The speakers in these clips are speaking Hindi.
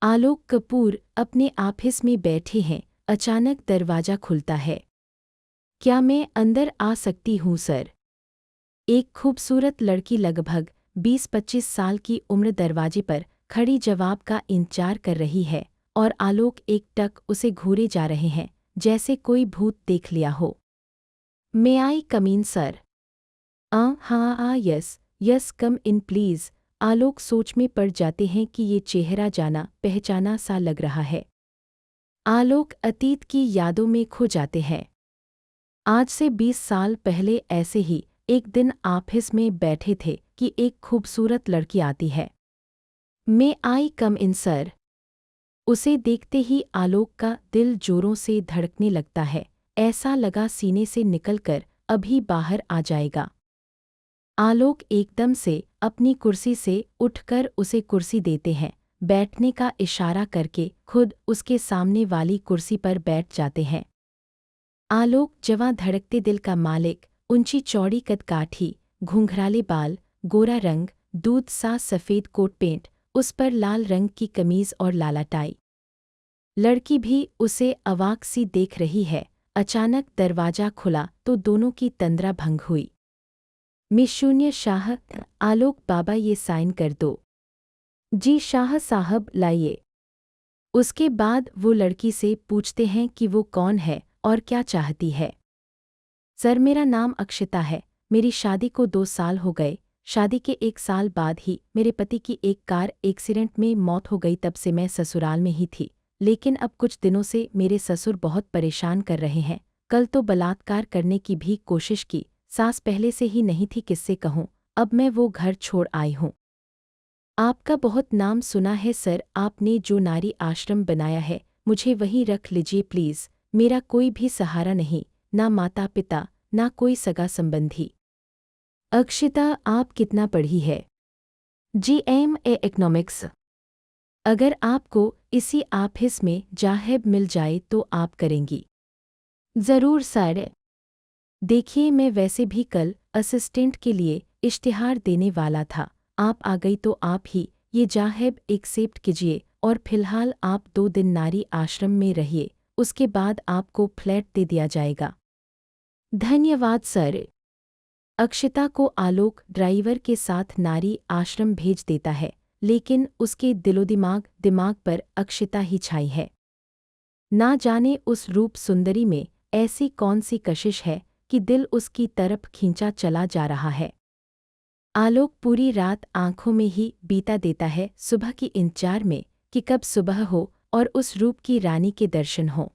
आलोक कपूर अपने ऑफिस में बैठे हैं। अचानक दरवाजा खुलता है। क्या मैं अंदर आ सकती हूँ सर? एक खूबसूरत लड़की लगभग 20-25 साल की उम्र दरवाजे पर खड़ी जवाब का इंतजार कर रही है और आलोक एकटक उसे घूरे जा रहे हैं जैसे कोई भूत देख लिया हो। मे आई कम इन सर? हाँ यस कम इन प्लीज़। आलोक सोच में पड़ जाते हैं कि ये चेहरा जाना पहचाना सा लग रहा है। आलोक अतीत की यादों में खो जाते हैं। आज से 20 साल पहले ऐसे ही एक दिन ऑफिस में बैठे थे कि एक खूबसूरत लड़की आती है। मे आई कम इन सर? उसे देखते ही आलोक का दिल जोरों से धड़कने लगता है। ऐसा लगा सीने से निकलकर अभी बाहर आ जाएगा। आलोक एकदम से अपनी कुर्सी से उठकर उसे कुर्सी देते हैं। बैठने का इशारा करके खुद उसके सामने वाली कुर्सी पर बैठ जाते हैं। आलोक जवां धड़कते दिल का मालिक, ऊंची चौड़ी कदकाठी, घुंघराले बाल, गोरा रंग, दूध सा सफ़ेद कोट पेंट, उस पर लाल रंग की कमीज और लाला टाई। लड़की भी उसे अवाक सी देख रही है। अचानक दरवाजा खुला तो दोनों की तंद्रा भंग हुई। मिशून्य शाह, आलोक बाबा ये साइन कर दो। जी शाह साहब लाइए। उसके बाद वो लड़की से पूछते हैं कि वो कौन है और क्या चाहती है। सर मेरा नाम अक्षिता है। मेरी शादी को 2 साल हो गए। शादी के 1 साल बाद ही मेरे पति की एक कार एक्सीडेंट में मौत हो गई। तब से मैं ससुराल में ही थी, लेकिन अब कुछ दिनों से मेरे ससुर बहुत परेशान कर रहे हैं। कल तो बलात्कार करने की भी कोशिश की। सास पहले से ही नहीं थी, किससे कहूँ। अब मैं वो घर छोड़ आई हूँ। आपका बहुत नाम सुना है सर। आपने जो नारी आश्रम बनाया है मुझे वहीं रख लीजिए प्लीज़। मेरा कोई भी सहारा नहीं, ना माता पिता, ना कोई सगा संबंधी। अक्षिता आप कितना पढ़ी है? GMA economics. अगर आपको इसी ऑफिस में जॉब मिल जाए तो आप करेंगी? ज़रूर सर। देखिए मैं वैसे भी कल असिस्टेंट के लिए इश्तिहार देने वाला था। आप आ गई तो आप ही ये जॉब एक्सेप्ट कीजिए और फिलहाल आप 2 दिन नारी आश्रम में रहिए, उसके बाद आपको फ्लैट दे दिया जाएगा। धन्यवाद सर। अक्षिता को आलोक ड्राइवर के साथ नारी आश्रम भेज देता है, लेकिन उसके दिमाग पर अक्षिता ही छाई है। ना जाने उस रूप सुंदरी में ऐसी कौन सी कशिश है कि दिल उसकी तरफ खींचा चला जा रहा है। आलोक पूरी रात आंखों में ही बीता देता है, सुबह की इंतजार में कि कब सुबह हो और उस रूप की रानी के दर्शन हो।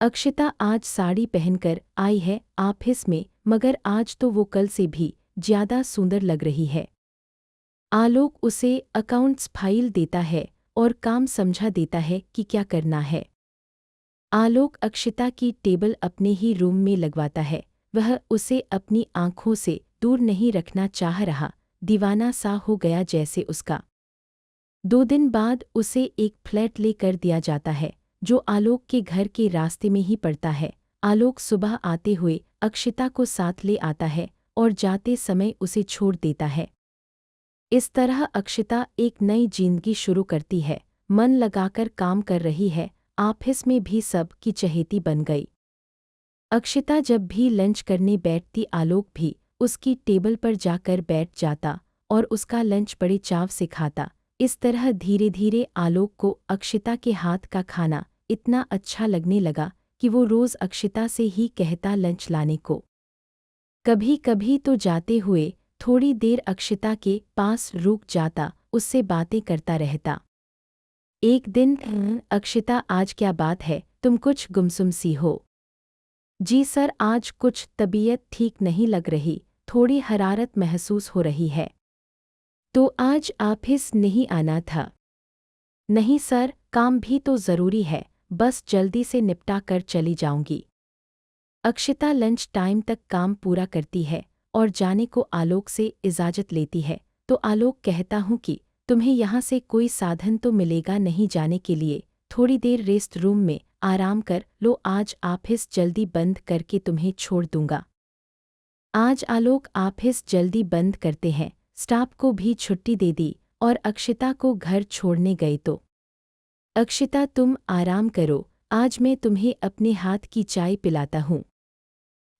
अक्षिता आज साड़ी पहनकर आई है ऑफिस में, मगर आज तो वो कल से भी ज्यादा सुंदर लग रही है। आलोक उसे अकाउंट्स फाइल देता है और काम समझा देता है कि क्या करना है। आलोक अक्षिता की टेबल अपने ही रूम में लगवाता है। वह उसे अपनी आंखों से दूर नहीं रखना चाह रहा, दीवाना सा हो गया जैसे उसका। 2 दिन बाद उसे एक फ्लैट लेकर दिया जाता है जो आलोक के घर के रास्ते में ही पड़ता है। आलोक सुबह आते हुए अक्षिता को साथ ले आता है और जाते समय उसे छोड़ देता है। इस तरह अक्षिता एक नई जिंदगी शुरू करती है, मन लगाकर काम कर रही है, ऑफिस में भी सब की चहेती बन गई। अक्षिता जब भी लंच करने बैठती आलोक भी उसकी टेबल पर जाकर बैठ जाता और उसका लंच बड़े चाव से खाता। इस तरह धीरे धीरे आलोक को अक्षिता के हाथ का खाना इतना अच्छा लगने लगा कि वो रोज़ अक्षिता से ही कहता लंच लाने को। कभी कभी तो जाते हुए थोड़ी देर अक्षिता के पास रुक जाता, उससे बातें करता रहता। एक दिन, अक्षिता आज क्या बात है, तुम कुछ गुमसुम सी हो? जी सर, आज कुछ तबीयत ठीक नहीं लग रही, थोड़ी हरारत महसूस हो रही है। तो आज ऑफिस नहीं आना था? नहीं सर, काम भी तो ज़रूरी है, बस जल्दी से निपटा कर चली जाऊंगी। अक्षिता लंच टाइम तक काम पूरा करती है और जाने को आलोक से इजाज़त लेती है, तो आलोक कहता हूँ कि तुम्हें यहाँ से कोई साधन तो मिलेगा नहीं जाने के लिए, थोड़ी देर रेस्ट रूम में आराम कर लो, आज ऑफिस जल्दी बंद करके तुम्हें छोड़ दूंगा। आज आलोक ऑफिस जल्दी बंद करते हैं, स्टाफ को भी छुट्टी दे दी और अक्षिता को घर छोड़ने गए तो अक्षिता तुम आराम करो, आज मैं तुम्हें अपने हाथ की चाय पिलाता हूँ।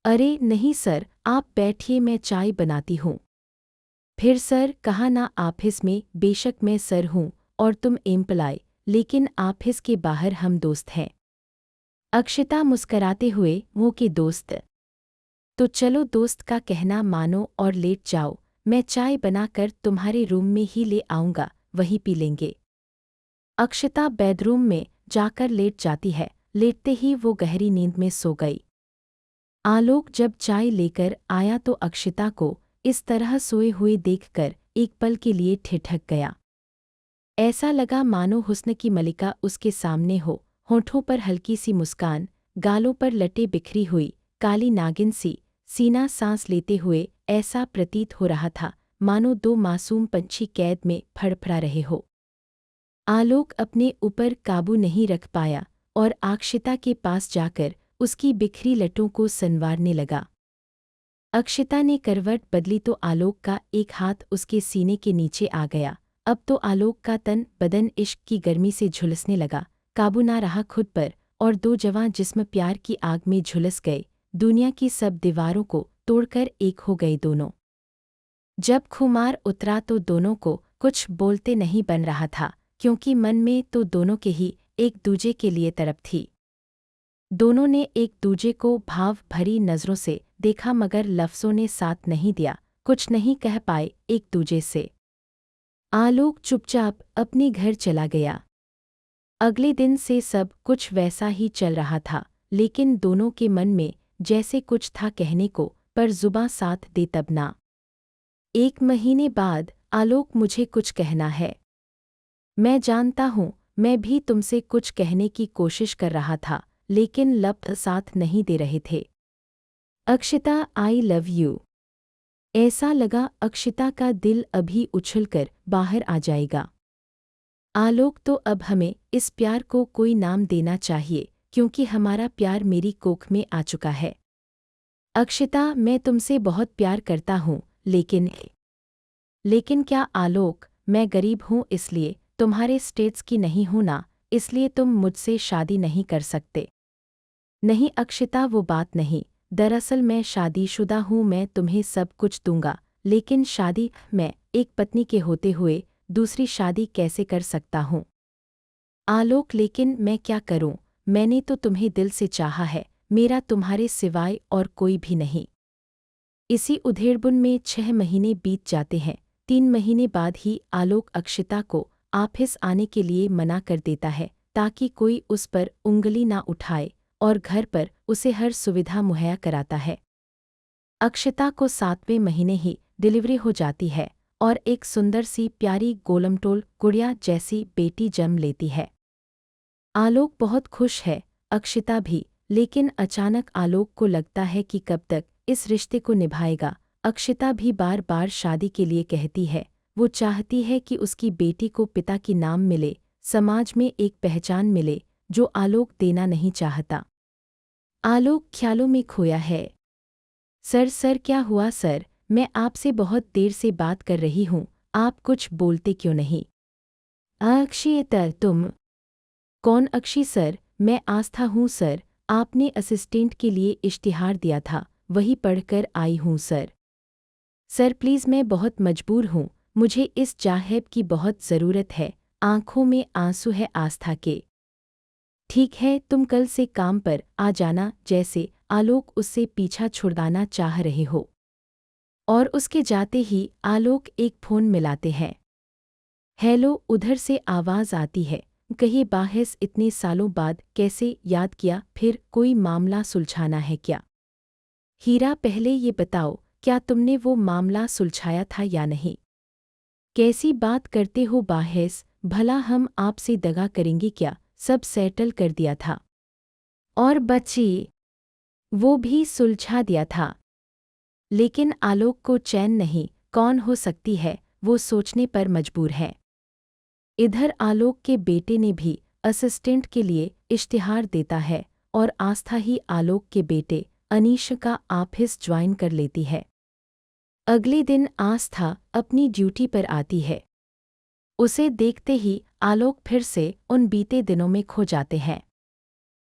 अरे नहीं सर, आप बैठिए, मैं चाय बनाती हूँ। फिर सर कहा ना, ऑफिस में बेशक मैं सर हूँ और तुम एम्प्लॉय, लेकिन ऑफिस के बाहर हम दोस्त हैं। अक्षिता मुस्कराते हुए वो के दोस्त, तो चलो दोस्त का कहना मानो और लेट जाओ, मैं चाय बनाकर तुम्हारे रूम में ही ले आऊँगा, वहीं पी लेंगे। अक्षिता बेडरूम में जाकर लेट जाती है। लेटते ही वो गहरी नींद में सो गई। आलोक जब चाय लेकर आया तो अक्षिता को इस तरह सोए हुए देखकर एक पल के लिए ठिठक गया। ऐसा लगा मानो हुस्न की मलिका उसके सामने हो, होठों पर हल्की सी मुस्कान, गालों पर लटे बिखरी हुई काली नागिन सी, सीना सांस लेते हुए ऐसा प्रतीत हो रहा था मानो दो मासूम पंछी कैद में फड़फड़ा रहे हो। आलोक अपने ऊपर काबू नहीं रख पाया और अक्षिता के पास जाकर उसकी बिखरी लटों को संवारने लगा। अक्षिता ने करवट बदली तो आलोक का एक हाथ उसके सीने के नीचे आ गया। अब तो आलोक का तन बदन इश्क की गर्मी से झुलसने लगा, काबू ना रहा खुद पर, और दो जवां जिस्म प्यार की आग में झुलस गए। दुनिया की सब दीवारों को तोड़कर एक हो गए दोनों। जब खुमार उतरा तो दोनों को कुछ बोलते नहीं बन रहा था, क्योंकि मन में तो दोनों के ही एक दूजे के लिए तड़प थी। दोनों ने एक दूजे को भाव भरी नज़रों से देखा मगर लफ्ज़ों ने साथ नहीं दिया, कुछ नहीं कह पाए एक दूजे से। आलोक चुपचाप अपने घर चला गया। अगले दिन से सब कुछ वैसा ही चल रहा था, लेकिन दोनों के मन में जैसे कुछ था कहने को, पर जुबां साथ दे तब ना। 1 महीने बाद, आलोक मुझे कुछ कहना है। मैं जानता हूँ, मैं भी तुमसे कुछ कहने की कोशिश कर रहा था, लेकिन लफ्ज़ साथ नहीं दे रहे थे। Akshita, I love you. ऐसा लगा अक्षिता का दिल अभी उछलकर बाहर आ जाएगा। आलोक, तो अब हमें इस प्यार को कोई नाम देना चाहिए, क्योंकि हमारा प्यार मेरी कोख में आ चुका है। अक्षिता, मैं तुमसे बहुत प्यार करता हूँ, लेकिन क्या आलोक, मैं गरीब हूँ इसलिए, तुम्हारे स्टेट्स की नहीं हूँ ना, इसलिए तुम मुझसे शादी नहीं कर सकते। नहीं अक्षिता, वो बात नहीं, दरअसल मैं शादीशुदा हूँ, मैं तुम्हें सब कुछ दूंगा, लेकिन शादी मैं एक पत्नी के होते हुए दूसरी शादी कैसे कर सकता हूँ। आलोक, लेकिन मैं क्या करूँ, मैंने तो तुम्हें दिल से चाहा है, मेरा तुम्हारे सिवाय और कोई भी नहीं। इसी उधेड़बुन में 6 महीने बीत जाते हैं। 3 महीने बाद ही आलोक अक्षिता को ऑफिस आने के लिए मना कर देता है, ताकि कोई उस पर उंगली ना उठाए, और घर पर उसे हर सुविधा मुहैया कराता है। अक्षिता को 7वें महीने ही डिलीवरी हो जाती है और एक सुंदर सी प्यारी गोलमटोल गुड़िया जैसी बेटी जन्म लेती है। आलोक बहुत खुश है, अक्षिता भी, लेकिन अचानक आलोक को लगता है कि कब तक इस रिश्ते को निभाएगा। अक्षिता भी बार बार शादी के लिए कहती है, वो चाहती है कि उसकी बेटी को पिता की नाम मिले, समाज में एक पहचान मिले, जो आलोक देना नहीं चाहता। आलोक ख्यालों में खोया है। सर क्या हुआ सर, मैं आपसे बहुत देर से बात कर रही हूँ, आप कुछ बोलते क्यों नहीं। अक्षिता, तुम कौन। अक्षी सर, मैं आस्था हूँ सर, आपने असिस्टेंट के लिए इश्तिहार दिया था, वही पढ़कर आई हूँ सर। सर प्लीज़, मैं बहुत मजबूर हूँ, मुझे इस जाहेब की बहुत ज़रूरत है। आंखों में आंसू है आस्था के। ठीक है, तुम कल से काम पर आ जाना, जैसे आलोक उससे पीछा छुड़ाना चाह रहे हो। और उसके जाते ही आलोक एक फ़ोन मिलाते हैं। हेलो, उधर से आवाज़ आती है। कहीं बाहिस इतने सालों बाद कैसे याद किया, फिर कोई मामला सुलझाना है क्या। हीरा, पहले ये बताओ, क्या तुमने वो मामला सुलझाया था या नहीं। कैसी बात करते हो बाहिस, भला हम आपसे दगा करेंगे क्या, सब सेटल कर दिया था। और बच्ची, वो भी सुलझा दिया था। लेकिन आलोक को चैन नहीं, कौन हो सकती है, वो सोचने पर मजबूर है। इधर आलोक के बेटे ने भी असिस्टेंट के लिए इश्तिहार देता है और आस्था ही आलोक के बेटे अनीश का ऑफिस ज्वाइन कर लेती है। अगले दिन आस्था अपनी ड्यूटी पर आती है। उसे देखते ही आलोक फिर से उन बीते दिनों में खो जाते हैं।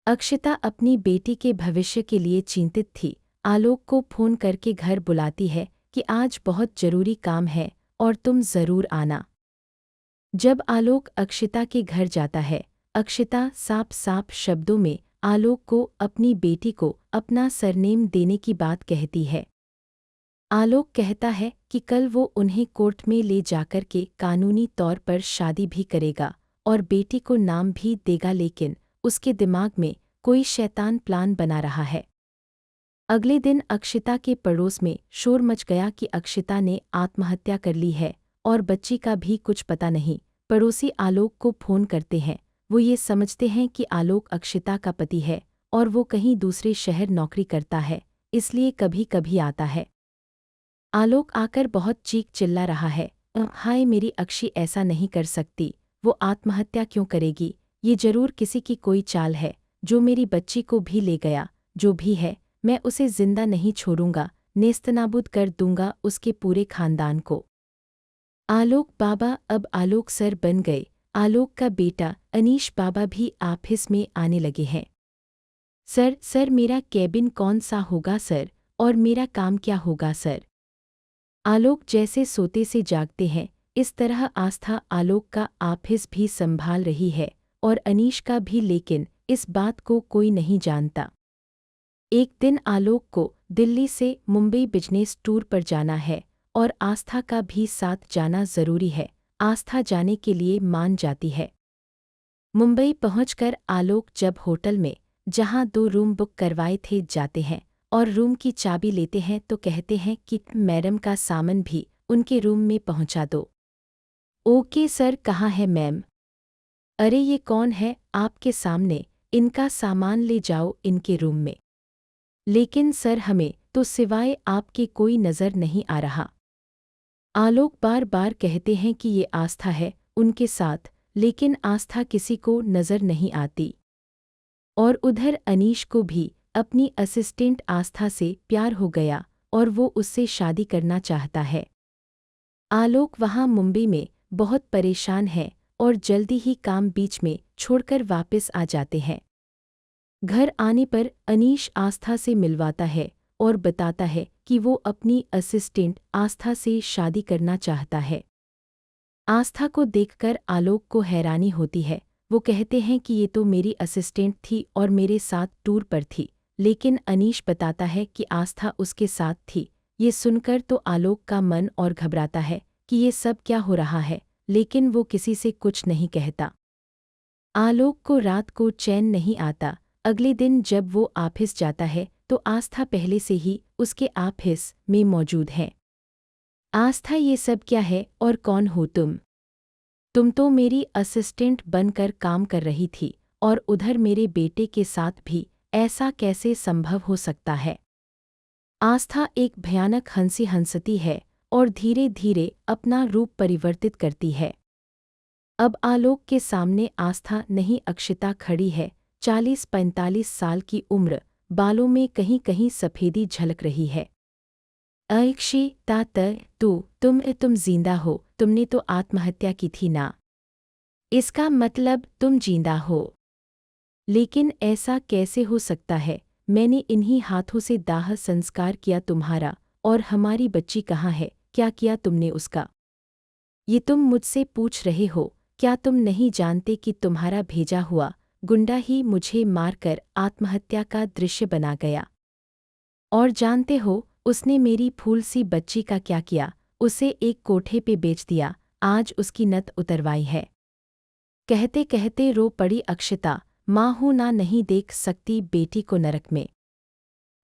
अक्षिता अपनी बेटी के भविष्य के लिए चिंतित थी। आलोक को फोन करके घर बुलाती है कि आज बहुत जरूरी काम है और तुम जरूर आना। जब आलोक अक्षिता के घर जाता है, अक्षिता साफ साफ शब्दों में आलोक को अपनी बेटी को अपना सरनेम देने की बात कहती है। आलोक कहता है कि कल वो उन्हें कोर्ट में ले जाकर के कानूनी तौर पर शादी भी करेगा और बेटी को नाम भी देगा, लेकिन उसके दिमाग में कोई शैतान प्लान बना रहा है। अगले दिन अक्षिता के पड़ोस में शोर मच गया कि अक्षिता ने आत्महत्या कर ली है और बच्ची का भी कुछ पता नहीं। पड़ोसी आलोक को फोन करते हैं। वो ये समझते हैं कि आलोक अक्षिता का पति है और वो कहीं दूसरे शहर नौकरी करता है, इसलिए कभी कभी आता है। आलोक आकर बहुत चीख चिल्ला रहा है, हाय मेरी अक्षी ऐसा नहीं कर सकती, वो आत्महत्या क्यों करेगी? ये जरूर किसी की कोई चाल है जो मेरी बच्ची को भी ले गया। जो भी है, मैं उसे जिंदा नहीं छोड़ूंगा, नेस्तनाबूद कर दूंगा उसके पूरे खानदान को। आलोक बाबा अब आलोक सर बन गए। आलोक का बेटा अनीश बाबा भी ऑफिस में आने लगे हैं। सर मेरा केबिन कौन सा होगा सर, और मेरा काम क्या होगा सर? आलोक जैसे सोते से जागते हैं, इस तरह आस्था आलोक का ऑफिस भी संभाल रही है और अनीश का भी, लेकिन इस बात को कोई नहीं जानता। एक दिन आलोक को दिल्ली से मुंबई बिजनेस टूर पर जाना है और आस्था का भी साथ जाना जरूरी है। आस्था जाने के लिए मान जाती है। मुंबई पहुंचकर आलोक जब होटल में, जहां 2 रूम बुक करवाए थे, जाते हैं और रूम की चाबी लेते हैं तो कहते हैं कि मैडम का सामान भी उनके रूम में पहुंचा दो। ओके सर, कहाँ है मैम? अरे ये कौन है आपके सामने, इनका सामान ले जाओ इनके रूम में। लेकिन सर हमें तो सिवाय आपके कोई नज़र नहीं आ रहा। आलोक बार बार कहते हैं कि ये आस्था है उनके साथ, लेकिन आस्था किसी को नज़र नहीं आती। और उधर अनीश को भी अपनी असिस्टेंट आस्था से प्यार हो गया और वो उससे शादी करना चाहता है। आलोक वहाँ मुंबई में बहुत परेशान है और जल्दी ही काम बीच में छोड़कर वापस आ जाते हैं। घर आने पर अनीश आस्था से मिलवाता है और बताता है कि वो अपनी असिस्टेंट आस्था से शादी करना चाहता है। आस्था को देखकर आलोक को हैरानी होती है। वो कहते हैं कि ये तो मेरी असिस्टेंट थी और मेरे साथ टूर पर थी, लेकिन अनीश बताता है कि आस्था उसके साथ थी। ये सुनकर तो आलोक का मन और घबराता है कि ये सब क्या हो रहा है, लेकिन वो किसी से कुछ नहीं कहता। आलोक को रात को चैन नहीं आता। अगले दिन जब वो ऑफिस जाता है तो आस्था पहले से ही उसके ऑफिस में मौजूद है। आस्था, ये सब क्या है और कौन हो तुम? तुम तो मेरी असिस्टेंट बनकर काम कर रही थी और उधर मेरे बेटे के साथ भी, ऐसा कैसे संभव हो सकता है? आस्था एक भयानक हंसी हंसती है और धीरे धीरे अपना रूप परिवर्तित करती है। अब आलोक के सामने आस्था नहीं अक्षिता खड़ी है। 40-45 साल की उम्र, बालों में कहीं कहीं सफ़ेदी झलक रही है। अक्षिता, तुम जिंदा हो? तुमने तो आत्महत्या की थी ना? इसका मतलब तुम जिंदा हो? लेकिन ऐसा कैसे हो सकता है? मैंने इन्हीं हाथों से दाह संस्कार किया तुम्हारा, और हमारी बच्ची कहाँ है? क्या किया तुमने उसका? ये तुम मुझसे पूछ रहे हो? क्या तुम नहीं जानते कि तुम्हारा भेजा हुआ गुंडा ही मुझे मारकर आत्महत्या का दृश्य बना गया? और जानते हो उसने मेरी फूल सी बच्ची का क्या किया? उसे एक कोठे पे बेच दिया। आज उसकी नत उतरवाई है। कहते कहते रो पड़ी अक्षिता। माँ हूँ ना, नहीं देख सकती बेटी को नरक में।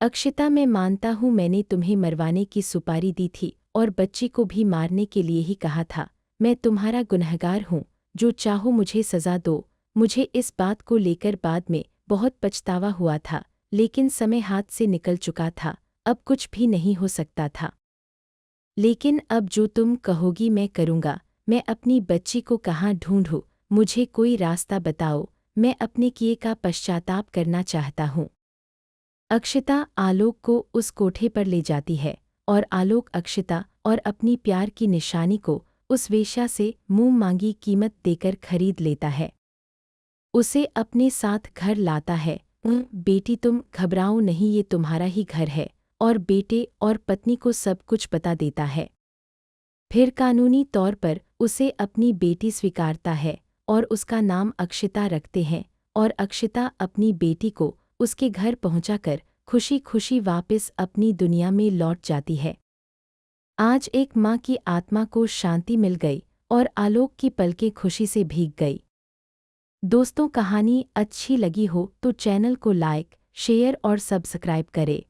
अक्षिता, मैं मानता हूँ मैंने तुम्हें मरवाने की सुपारी दी थी और बच्ची को भी मारने के लिए ही कहा था। मैं तुम्हारा गुनहगार हूँ, जो चाहो मुझे सज़ा दो। मुझे इस बात को लेकर बाद में बहुत पछतावा हुआ था, लेकिन समय हाथ से निकल चुका था, अब कुछ भी नहीं हो सकता था। लेकिन अब जो तुम कहोगी मैं करूँगा। मैं अपनी बच्ची को कहाँ ढूंढूं? मुझे कोई रास्ता बताओ। मैं अपने किए का पश्चाताप करना चाहता हूँ। अक्षिता आलोक को उस कोठे पर ले जाती है और आलोक अक्षिता और अपनी प्यार की निशानी को उस वेश्या से मुंह मांगी कीमत देकर खरीद लेता है। उसे अपने साथ घर लाता है। बेटी तुम घबराओ नहीं, ये तुम्हारा ही घर है, और बेटे और पत्नी को सब कुछ बता देता है। फिर कानूनी तौर पर उसे अपनी बेटी स्वीकारता है और उसका नाम अक्षिता रखते हैं, और अक्षिता अपनी बेटी को उसके घर पहुंचाकर खुशी खुशी वापस अपनी दुनिया में लौट जाती है। आज एक माँ की आत्मा को शांति मिल गई और आलोक की पलकें खुशी से भीग गई। दोस्तों, कहानी अच्छी लगी हो तो चैनल को लाइक, शेयर और सब्सक्राइब करें।